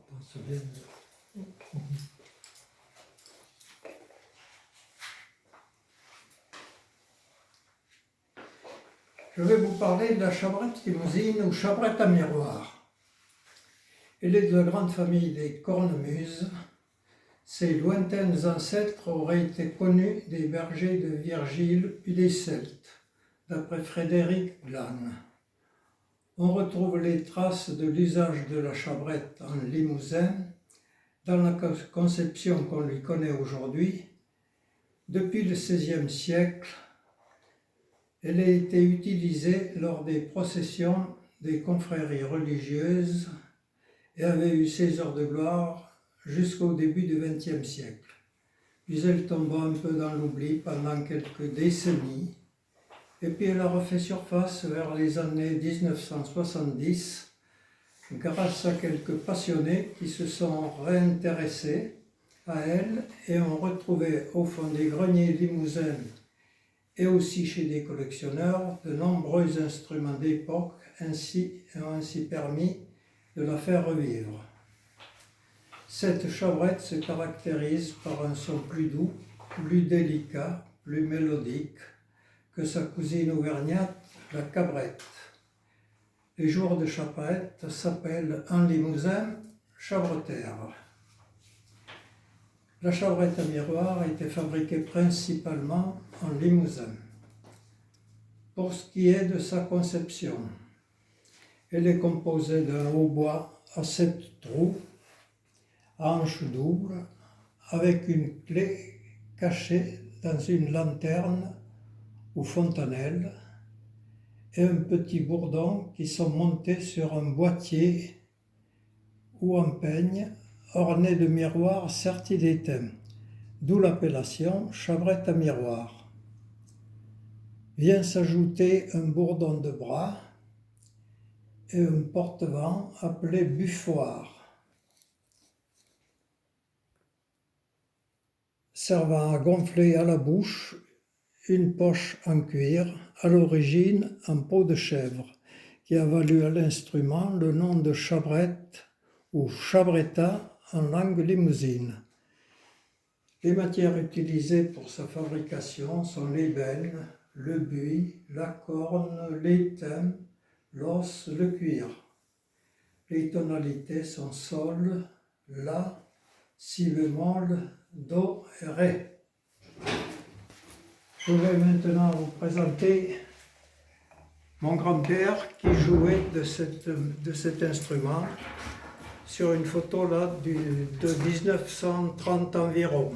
pense bien. Je vais vous parler de la chabrette limousine ou chabrette à miroir. Elle est de la grande famille des cornemuses. Ses lointains ancêtres auraient été connus des bergers de Virgile puis des Celtes, d'après Frédéric Glanne. On retrouve les traces de l'usage de la chabrette en Limousin dans la conception qu'on lui connaît aujourd'hui. Depuis le XVIe siècle, elle a été utilisée lors des processions des confréries religieuses et avait eu ses heures de gloire jusqu'au début du XXe siècle. Puis elle tomba un peu dans l'oubli pendant quelques décennies, et puis elle a refait surface vers les années 1970 grâce à quelques passionnés qui se sont réintéressés à elle et ont retrouvé au fond des greniers limousins et aussi chez des collectionneurs de nombreux instruments d'époque ont ainsi permis de la faire revivre. Cette chabrette se caractérise par un son plus doux, plus délicat, plus mélodique que sa cousine auvergnate, la cabrette. Les joueurs de chabrette s'appellent en Limousin chabreteurs. La chabrette à miroir a été fabriquée principalement en Limousin. Pour ce qui est de sa conception, elle est composée d'un hautbois à 7 trous, hanche double, avec une clé cachée dans une lanterne ou fontanelle et un petit bourdon qui sont montés sur un boîtier ou un peigne orné de miroirs sertis d'étain, d'où l'appellation chabrette à miroir. Vient s'ajouter un bourdon de bras et un porte-vent appelé buffoir, servant à gonfler à la bouche une poche en cuir, à l'origine en peau de chèvre, qui a valu à l'instrument le nom de chabrette ou chabretta en langue limousine. Les matières utilisées pour sa fabrication sont l'ébène, le buis, la corne, l'étain, l'os, le cuir. Les tonalités sont sol, la, si bémol, do et ré. Je vais maintenant vous présenter mon grand-père qui jouait de cet instrument sur une photo là de 1930 environ.